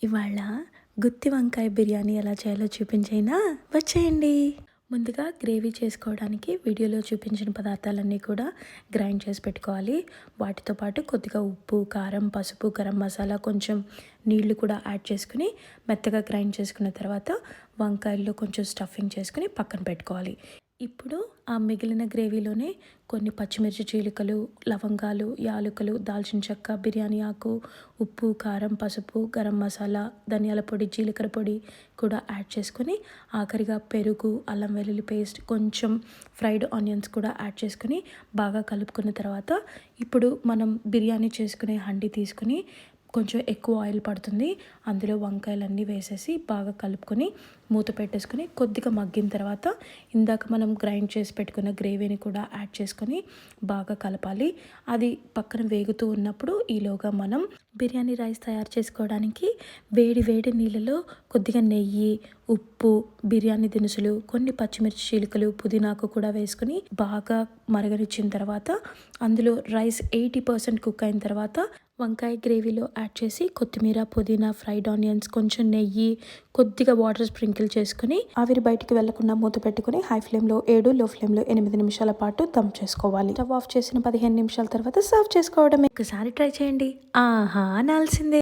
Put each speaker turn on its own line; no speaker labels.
ఇవాళ గుత్తి వంకాయ బిర్యానీ ఎలా చేయాలో చూపించైనా వచ్చేయండి. ముందుగా గ్రేవీ చేసుకోవడానికి వీడియోలో చూపించిన పదార్థాలన్నీ కూడా గ్రైండ్ చేసి పెట్టుకోవాలి. వాటితో పాటు కొద్దిగా ఉప్పు, కారం, పసుపు, గరం మసాలా, కొంచెం నీళ్లు కూడా యాడ్ చేసుకుని మెత్తగా గ్రైండ్ చేసుకున్న తర్వాత వంకాయల్లో కొంచెం స్టఫింగ్ చేసుకుని పక్కన పెట్టుకోవాలి. ఇప్పుడు ఆ మిగిలిన గ్రేవీలోనే కొన్ని పచ్చిమిర్చి చీలికలు, లవంగాలు, యాలకులు, దాల్చిన చెక్క, బిర్యానీ ఆకు, ఉప్పు, కారం, పసుపు, గరం మసాలా, ధనియాల పొడి, జీలకర్ర పొడి కూడా యాడ్ చేసుకొని ఆఖరిగా పెరుగు, అల్లం వెల్లుల్లి పేస్ట్, కొంచెం ఫ్రైడ్ ఆనియన్స్ కూడా యాడ్ చేసుకుని బాగా కలుపుకున్న తర్వాత ఇప్పుడు మనం బిర్యానీ చేసుకునే హండి తీసుకుని కొంచెం ఎక్కువ ఆయిల్ పడుతుంది, అందులో వంకాయలన్నీ వేసేసి బాగా కలుపుకొని మూత పెట్టేసుకొని కొద్దిగా మగ్గిన తర్వాత ఇందాక మనం గ్రైండ్ చేసి పెట్టుకున్న గ్రేవీని కూడా యాడ్ చేసుకొని బాగా కలపాలి. అది పక్కన వేగుతూ ఉన్నప్పుడు ఈలోగా మనం బిర్యానీ రైస్ తయారు చేసుకోవడానికి వేడి వేడి నీళ్ళలో కొద్దిగా నెయ్యి, ఉప్పు, బిర్యానీ దినుసులు, కొన్ని పచ్చిమిర్చి చీలికలు, పుదీనాకు కూడా వేసుకుని బాగా మరగనిచ్చిన తర్వాత అందులో రైస్ 80% కుక్ అయిన తర్వాత వంకాయ గ్రేవీలో యాడ్ చేసి కొత్తిమీర, పుదీనా, ఫ్రైడ్ ఆనియన్స్, కొంచెం నెయ్యి, కొద్దిగా వాటర్ స్ప్రింకిల్ చేసుకుని ఆవిరి బయటికి వెళ్లకుండా మూత పెట్టుకుని హై ఫ్లేమ్లో 7, లో ఫ్లేమ్లో 8 నిమిషాల పాటు దమ్ చేసుకోవాలి. స్టవ్ ఆఫ్ చేసిన 15 నిమిషాల తర్వాత సర్వ్ చేసుకోవడమే. ఒకసారి ట్రై చేయండి, ఆహా అనాల్సిందే.